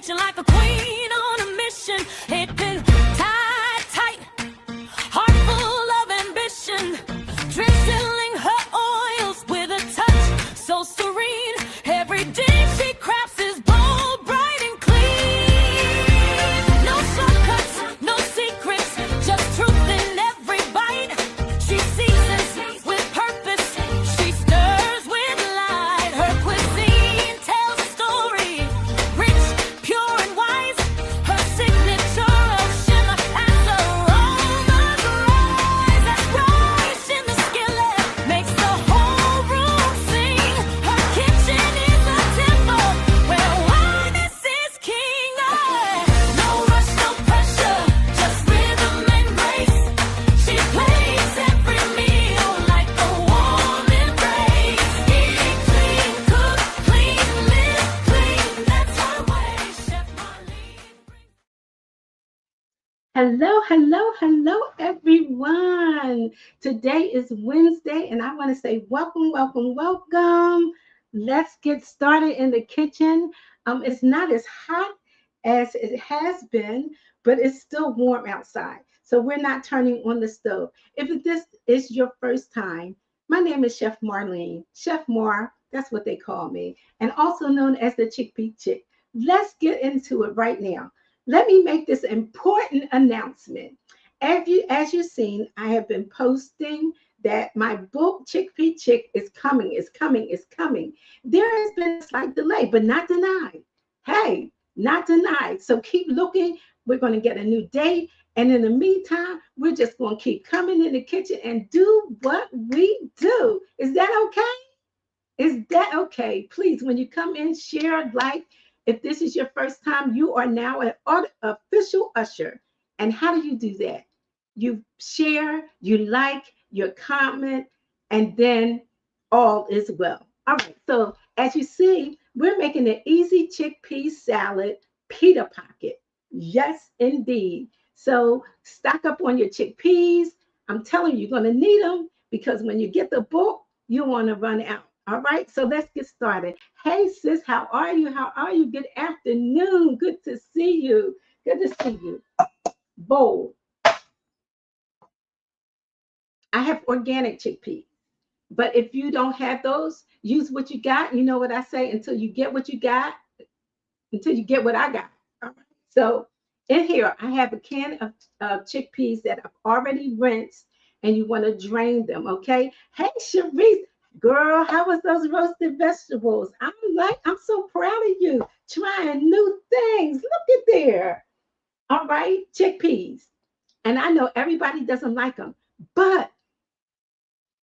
kitchen like a queen on a mission. It been tied tight, heart full of ambition, drizzling her oils with a touch so serene. Every day she crafts is bold, bright and clean. No shortcuts, no secrets, just truth in every bite. She seasons with purpose, she stirs with light. Her cuisine tells a story, rich, pure and wise. Her signature of shimmer as aromas rise. That rise in the skillet makes the whole room sing. Her kitchen is a temple where wildness is king. No rush, no pressure, just rhythm and grace. She plays every meal like a warm embrace. Eat clean, cook clean, live clean. That's her way, Chef Marlene. Hello, everyone. Today is Wednesday, and I want to say welcome. Let's get started in the kitchen. It's not as hot as it has been, but it's still warm outside. So we're not turning on the stove. If this is your first time, my name is Chef Marlene. Chef Mar, that's what they call me, and also known as the Chickpea Chick. Let's get into it right now. Let me make this important announcement. As you've seen, I have been posting that my book, Chickpea Chick, is coming. There has been a slight delay, but not denied. Hey, not denied. So keep looking. We're going to get a new date. And in the meantime, we're just going to keep coming in the kitchen and do what we do. Is that okay? Is that okay? Please, when you come in, share, like. If this is your first time, you are now an official usher. And how do you do that? You share, you like, you comment, and then all is well. All right, so as you see, we're making an easy chickpea salad pita pocket. Yes, indeed. So stock up on your chickpeas. I'm telling you, you're going to need them because when you get the book, you want to run out. All right, so let's get started. Hey, sis, how are you? Good afternoon. Good to see you. Bold. I have organic chickpeas, but if you don't have those, use what you got. You know what I say, until you get what you got, until you get what I got. All right. So in here, I have a can of chickpeas that I've already rinsed, and you want to drain them, okay? Hey, Sharice. Girl, how was those roasted vegetables? I'm so proud of you, trying new things. Look at there. All right, chickpeas. And I know everybody doesn't like them, but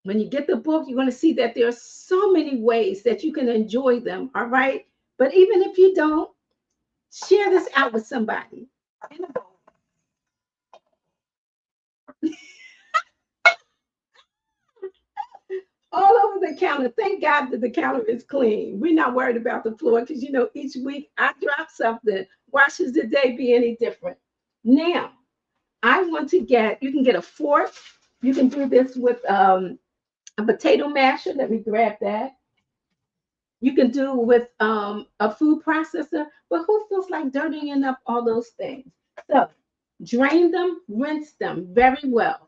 when you get the book, you're going to see that there are so many ways that you can enjoy them. All right. But even if you don't, share this out with somebody. All over the counter. Thank God that the counter is clean. We're not worried about the floor because, each week I drop something. Why should the day be any different? Now, you can get a fork. You can do this with a potato masher. Let me grab that. You can do it with a food processor, but who feels like dirtying up all those things? So drain them, rinse them very well.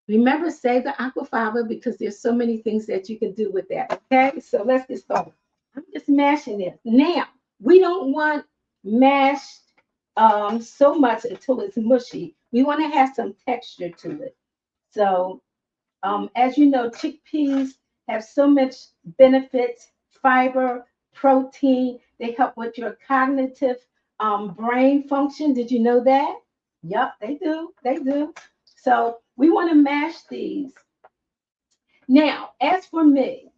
Remember, save the aquafiber because there's so many things that you can do with that. Okay, so let's get started. I'm just mashing it. Now, we don't want mashed so much until it's mushy. We want to have some texture to it. So, as you know, chickpeas have so much benefits, fiber, protein. They help with your cognitive brain function. Did you know that? Yep, they do. So we want to mash these. Now, as for me,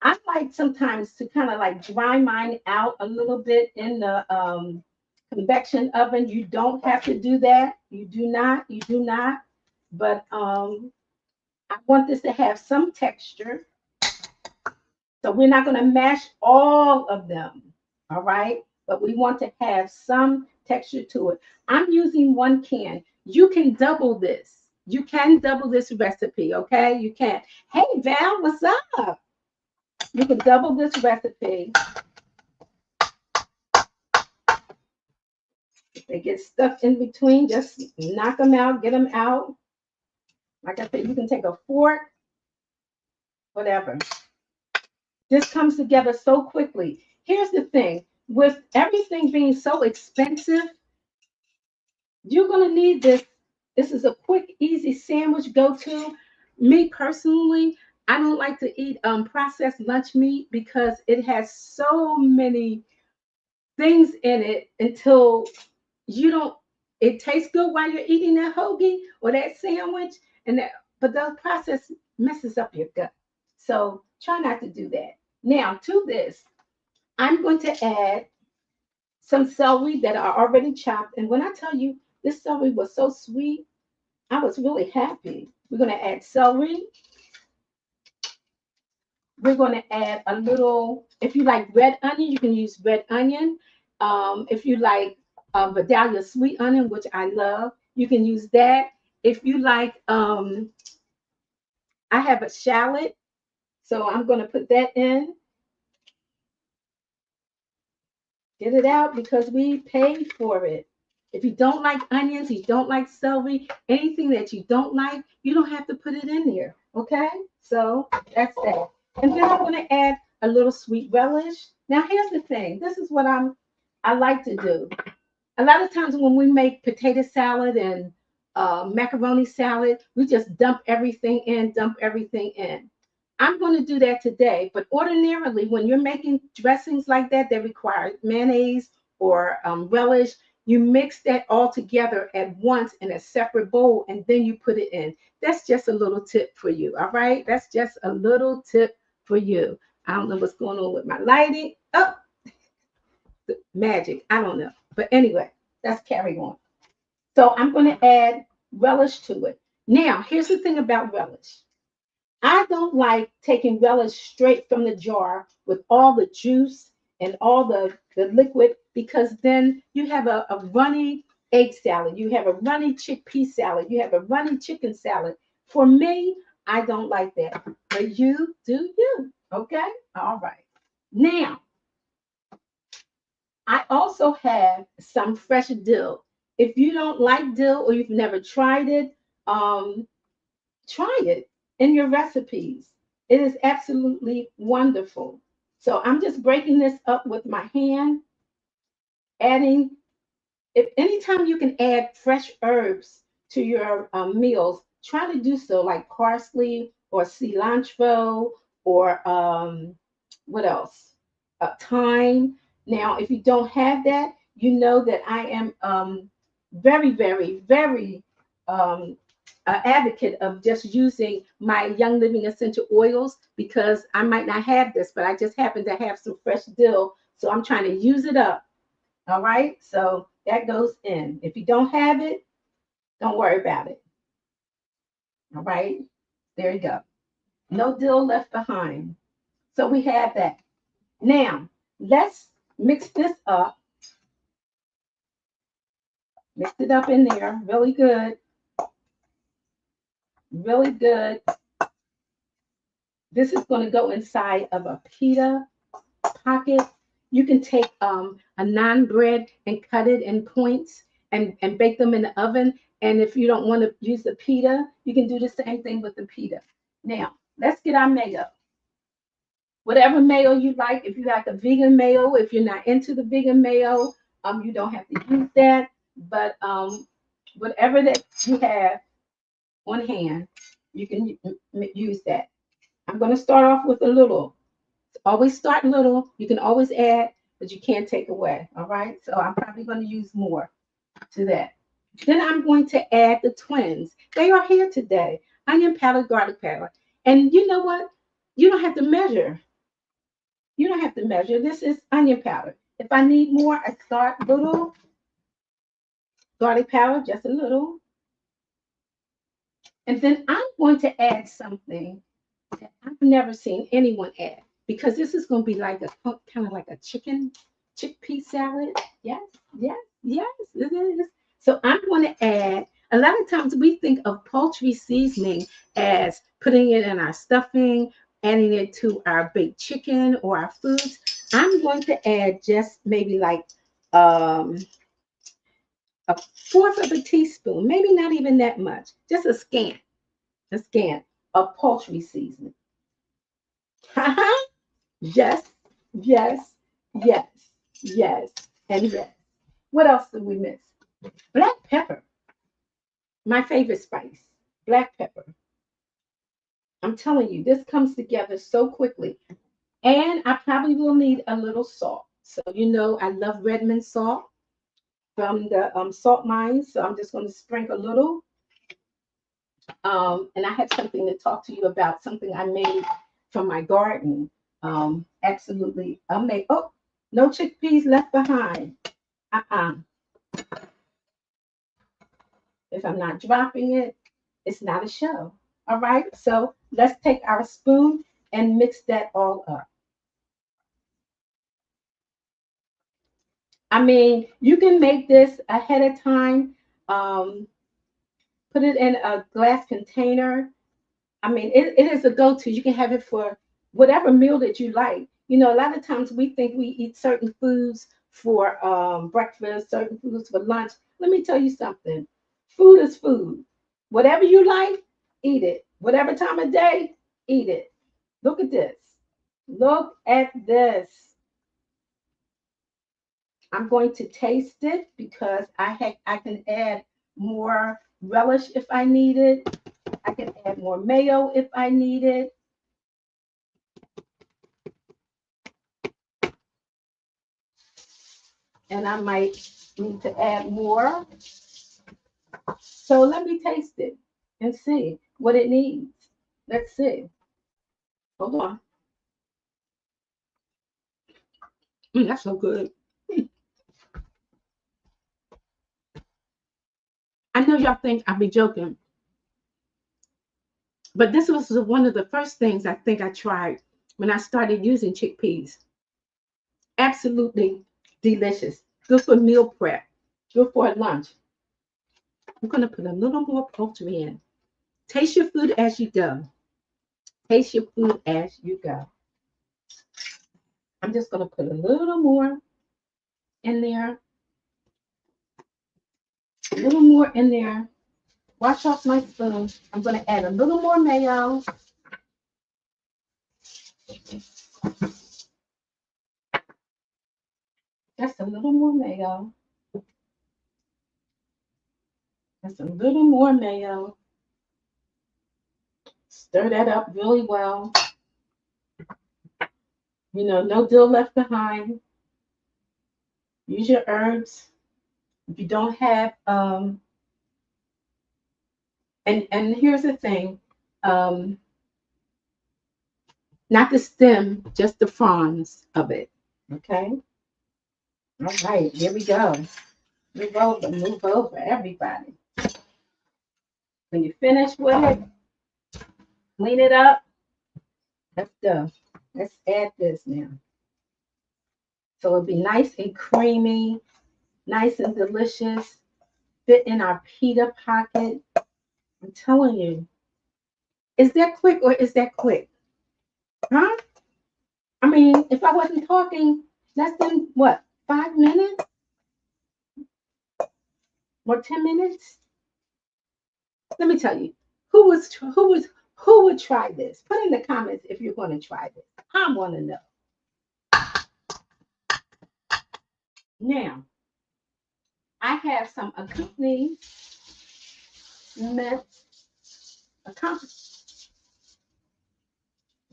I like sometimes to kind of like dry mine out a little bit in the convection oven. You don't have to do that. You do not. But I want this to have some texture. So we're not going to mash all of them. All right. But we want to have some texture to it. I'm using 1 can. You can double this. You can double this recipe, okay? You can. Hey, Val, what's up? You can double this recipe. If they get stuck in between, just knock them out, get them out. Like I said, you can take a fork, whatever. This comes together so quickly. Here's the thing, with everything being so expensive, you're going to need this. This is a quick, easy sandwich go-to. Me personally, I don't like to eat processed lunch meat because it has so many things in it until you don't, it tastes good while you're eating that hoagie or that sandwich, and that, but the process messes up your gut. So try not to do that. Now to this, I'm going to add some celery that are already chopped. And when I tell you this celery was so sweet, I was really happy. We're going to add celery. We're going to add a little, if you like red onion, you can use red onion. If you like Vidalia sweet onion, which I love, you can use that. If you like, I have a shallot, so I'm going to put that in. Get it out because we paid for it. If you don't like onions, you don't like celery, anything that you don't like, you don't have to put it in there. Okay? So that's that. And then I'm going to add a little sweet relish. Now here's the thing. This is what I like to do. A lot of times when we make potato salad and macaroni salad, we just dump everything in, dump everything in. I'm going to do that today, but ordinarily, when you're making dressings like that require mayonnaise or relish, you mix that all together at once in a separate bowl and then you put it in. That's just a little tip for you, all right? That's just a little tip for you. I don't know what's going on with my lighting. Oh, magic. I don't know. But anyway, let's carry on. So I'm going to add relish to it. Now, here's the thing about relish. I don't like taking relish straight from the jar with all the juice and all the liquid because then you have a runny egg salad, you have a runny chickpea salad, you have a runny chicken salad. For me, I don't like that. But you do you. Okay? All right. Now, I also have some fresh dill. If you don't like dill or you've never tried it, try it in your recipes. It is absolutely wonderful. So I'm just breaking this up with my hand, adding, if anytime you can add fresh herbs to your meals, try to do so, like parsley or cilantro or what else? Thyme. Now, if you don't have that, you know that I am very, very, very um, advocate of just using my Young Living essential oils because I might not have this, but I just happen to have some fresh dill. So I'm trying to use it up. All right. So that goes in. If you don't have it, don't worry about it. All right. There you go. No dill left behind. So we have that. Now, let's mix this up. Mix it up in there really good. Really good. This is going to go inside of a pita pocket. You can take a naan bread and cut it in points and bake them in the oven. And if you don't want to use the pita, you can do the same thing with the pita. Now, let's get our mayo. Whatever mayo you like, if you like a vegan mayo, if you're not into the vegan mayo, you don't have to use that. But whatever that you have on hand, you can use that. I'm going to start off with a little. Always start little. You can always add, but you can't take away. All right. So I'm probably going to use more to that. Then I'm going to add the twins. They are here today. Onion powder, garlic powder. And you know what? You don't have to measure. You don't have to measure. This is onion powder. If I need more, I start little. Garlic powder, just a little. And then I'm going to add something that I've never seen anyone add because this is going to be like a kind of like a chickpea salad. Yes, yes, yes, it is. So I'm going to add, a lot of times we think of poultry seasoning as putting it in our stuffing, adding it to our baked chicken or our foods. I'm going to add just maybe like um, 1/4 of a teaspoon, maybe not even that much, just a scant of poultry seasoning. Yes, yes, yes, yes, and yes. What else did we miss? Black pepper, my favorite spice. Black pepper. I'm telling you, this comes together so quickly. And I probably will need a little salt. So you know I love Redmond salt from the salt mines. So I'm just going to sprinkle a little. And I have something to talk to you about, something I made from my garden. Absolutely amazing. Oh, no chickpeas left behind. Uh-uh. If I'm not dropping it, it's not a show. All right. So let's take our spoon and mix that all up. I mean, you can make this ahead of time. Um, Put it in a glass container. I mean, it is a go-to. You can have it for whatever meal that you like. You know, a lot of times we think we eat certain foods for breakfast, certain foods for lunch. Let me tell you something. Food is food. Whatever you like, eat it. Whatever time of day, eat it. Look at this. Look at this. I'm going to taste it because I can add more relish if I need it. I can add more mayo if I need it. And I might need to add more. So let me taste it and see what it needs. Let's see. Hold on. That's so good. I know y'all think I'll be joking, but this was one of the first things I think I tried when I started using chickpeas. Absolutely delicious. Good for meal prep. Good for lunch. I'm going to put a little more poultry in. Taste your food as you go. Taste your food as you go. I'm just going to put a little more in there. A little more in there. Wash off my spoon. I'm going to add a little more mayo. Just a little more mayo. Just a little more mayo. Stir that up really well. You know, no dill left behind. Use your herbs. If you don't have, and here's the thing, not the stem, just the fronds of it. Okay. All right, here we go. Move over, everybody. When you finish with it, clean it up. Let's go. Let's add this now. So it'll be nice and creamy, nice and delicious. Fit in our pita pocket. I'm telling you. Is that quick or is that quick? Huh? I mean, if I wasn't talking less than what, 5 minutes or 10 minutes? Let me tell you, who would try this? Put in the comments if you're going to try this. I want to know. Now, I have some accompaniment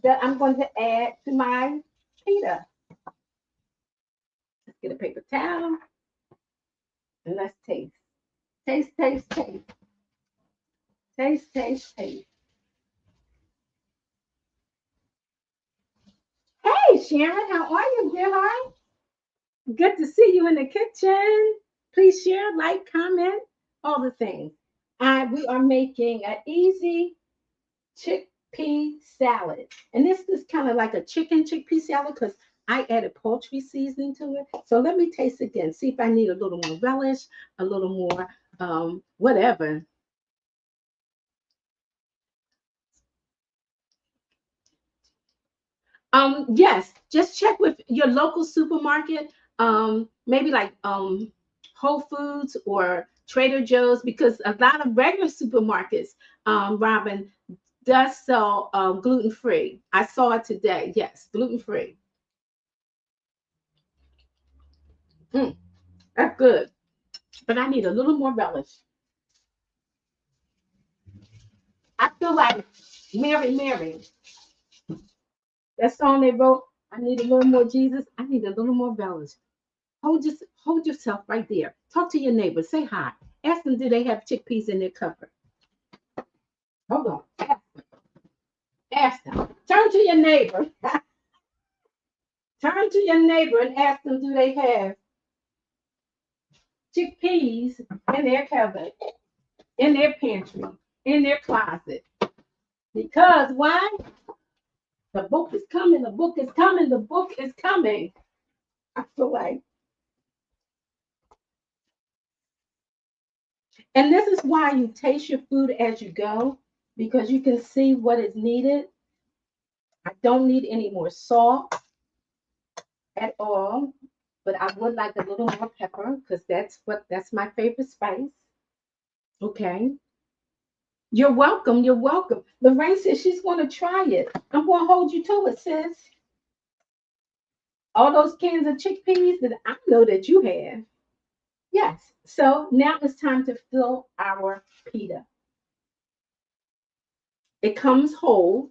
that I'm going to add to my pita. Let's get a paper towel and let's taste. Taste, taste, taste. Taste, taste, taste. Hey, Sharon, how are you, dear heart? Good to see you in the kitchen. Please share, like, comment, all the things. We are making an easy chickpea salad. And this is kind of like a chicken chickpea salad because I added poultry seasoning to it. So let me taste again. See if I need a little more relish, a little more whatever. Yes, just check with your local supermarket. Maybe like Whole Foods or Trader Joe's, because a lot of regular supermarkets, Robin, does sell gluten free. I saw it today. Yes, gluten free. Mm, that's good. But I need a little more relish. I feel like Mary, that song they wrote, I need a little more Jesus. I need a little more relish. Hold yourself right there. Talk to your neighbor. Say hi. Ask them, do they have chickpeas in their cupboard? Hold on. Ask them. Turn to your neighbor. Turn to your neighbor and ask them, do they have chickpeas in their cupboard, in their pantry, in their closet? Because why? The book is coming. The book is coming. The book is coming. I feel like. And this is why you taste your food as you go, because you can see what is needed. I don't need any more salt at all, but I would like a little more pepper because that's my favorite spice. Okay. You're welcome. You're welcome. Lorraine says she's going to try it. I'm going to hold you to it, sis. All those cans of chickpeas that I know that you have. Yes. So now it's time to fill our pita. It comes whole,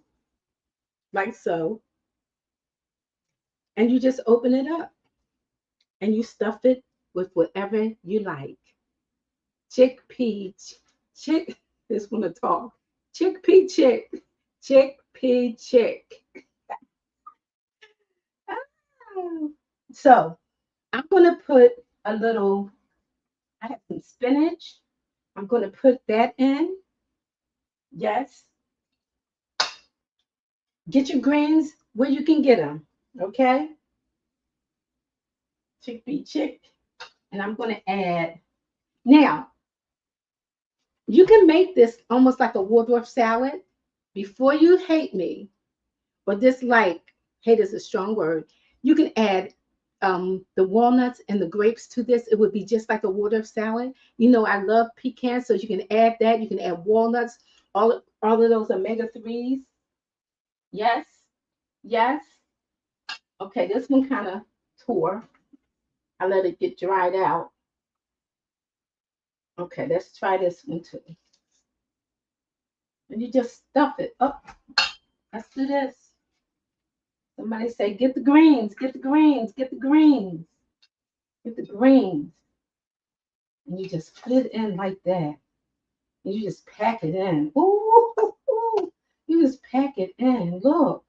like so, and you just open it up and you stuff it with whatever you like. Chickpea, chick, this one to talk. Chickpea chick, chickpea chick. Ah. So I'm gonna put a little, I have some spinach. I'm gonna put that in. Yes. Get your greens where you can get them. Okay. Chickpea chick. And I'm gonna add, now you can make this almost like a Waldorf salad. Before you hate me or dislike, hate is a strong word, you can add the walnuts and the grapes to this. It would be just like a Waldorf salad. You know, I love pecans, so you can add that. You can add walnuts, all of those omega-3s. Yes, yes. Okay, this one kind of tore. I let it get dried out. Okay, let's try this one too. And you just stuff it up. Let's do this. Somebody say, get the greens, get the greens, get the greens, get the greens. And you just put it in like that. And you just pack it in. Ooh, you just pack it in. Look,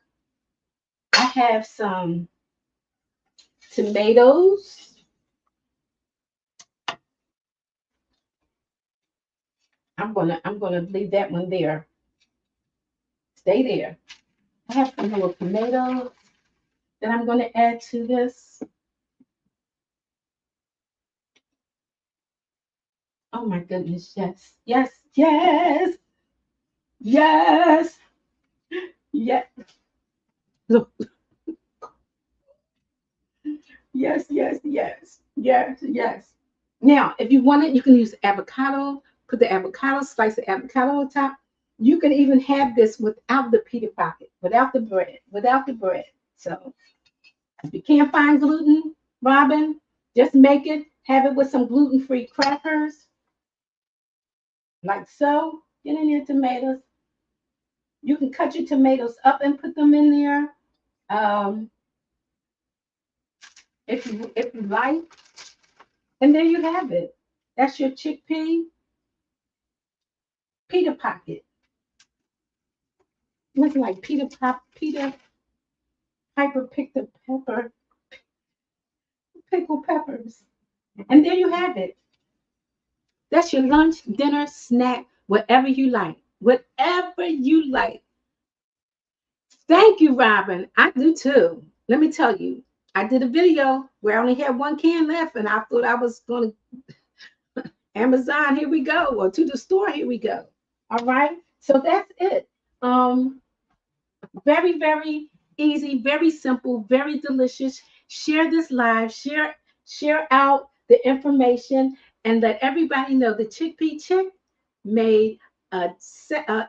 I have some tomatoes. I'm gonna leave that one there. Stay there. I have some little tomatoes that I'm gonna add to this. Oh my goodness, yes, yes, yes, yes, yes. Look, yes, yes, yes, yes, yes. Now, if you want it, you can use avocado. Put the avocado, slice the avocado on top. You can even have this without the pita pocket, without the bread, without the bread. So if you can't find gluten, Robin, just make it. Have it with some gluten-free crackers, like so. Get in your tomatoes. You can cut your tomatoes up and put them in there. Um, if you like, and there you have it. That's your chickpea pita pocket. Looking like Peter Piper picked a pepper, pickled peppers. And there you have it. That's your lunch, dinner, snack, whatever you like. Whatever you like. Thank you, Robin. I do too. Let me tell you, I did a video where I only had one can left, and I thought I was going to Amazon, here we go, or to the store, here we go. All right. So that's it. Very, very easy, very simple, very delicious. Share this live, share out the information. and let everybody know the Chickpea Chick made a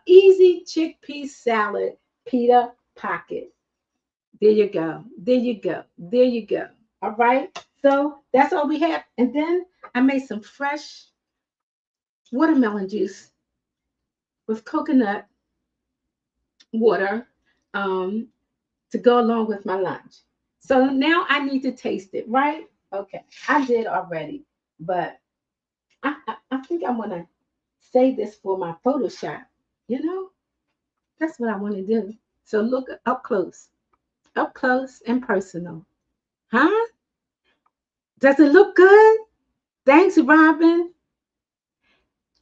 easy chickpea salad pita pocket. There you go. There you go. There you go. All right. So that's all we have. And then I made some fresh watermelon juice with coconut water um, to go along with my lunch. So now I need to taste it, right? Okay. I did already, but I think I want to save this for my Photoshop. You know, that's what I want to do. So look up close and personal. Huh? Does it look good? Thanks, Robin.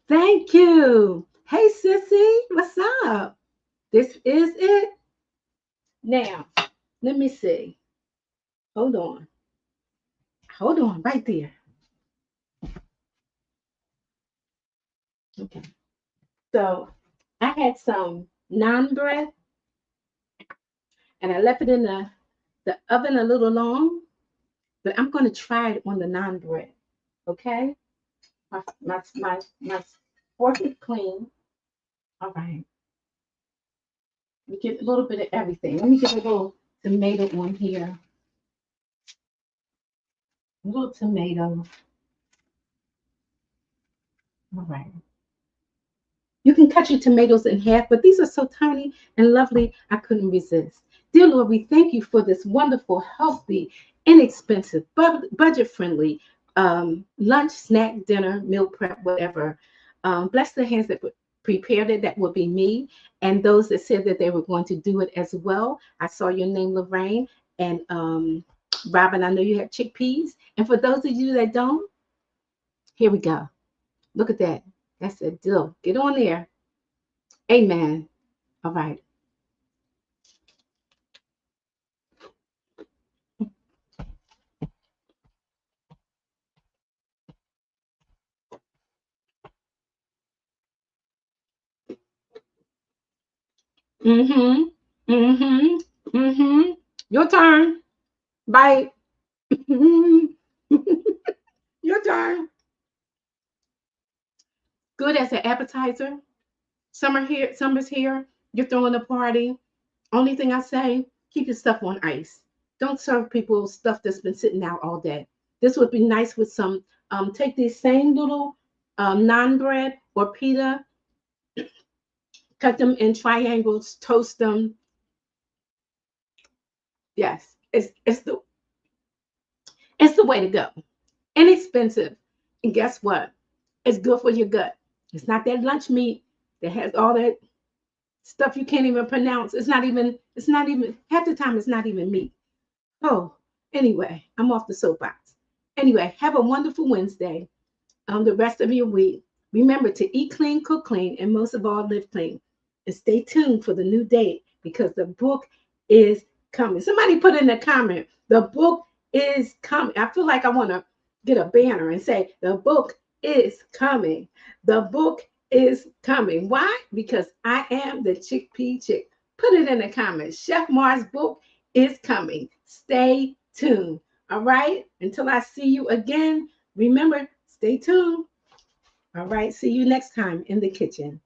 Thank you. Hey, Sissy, what's up? This is it. Now, let me see. Hold on. Hold on right there. Okay. So I had some naan bread and I left it in the oven a little long, but I'm going to try it on the naan bread. Okay. My fork is clean. All right. We get a little bit of everything. Let me get a little tomato on here. A little tomato. All right. You can cut your tomatoes in half, but these are so tiny and lovely, I couldn't resist. Dear Lord, we thank you for this wonderful, healthy, inexpensive, budget-friendly lunch, snack, dinner, meal prep, whatever. Bless the hands that prepared it. That would be me, and those that said that they were going to do it as well. I saw your name, Lorraine, and Robin. I know you have chickpeas, and for those of you that don't, here we go. Look at that. That's a deal. Get on there. Amen. All right. Mm-hmm. Mm-hmm. Mm-hmm. Your turn. Bye. Your turn. Good as an appetizer. Summer's here. You're throwing a party. Only thing I say, keep your stuff on ice. Don't serve people stuff that's been sitting out all day. This would be nice with some, take these same little naan bread or pita, cut them in triangles, toast them. Yes, it's the way to go. Inexpensive. And guess what? It's good for your gut. It's not that lunch meat that has all that stuff you can't even pronounce. It's not even, half the time it's not even meat. Oh, anyway, I'm off the soapbox. Anyway, have a wonderful Wednesday. The rest of your week. Remember to eat clean, cook clean, and most of all, live clean. And stay tuned for the new date because the book is coming. Somebody put in the comment, the book is coming. I feel like I want to get a banner and say, the book is coming. The book is coming. Why? Because I am the Chickpea Chick. Put it in the comments. Chef Mars' book is coming. Stay tuned. All right. Until I see you again, remember, stay tuned. All right. See you next time in the kitchen.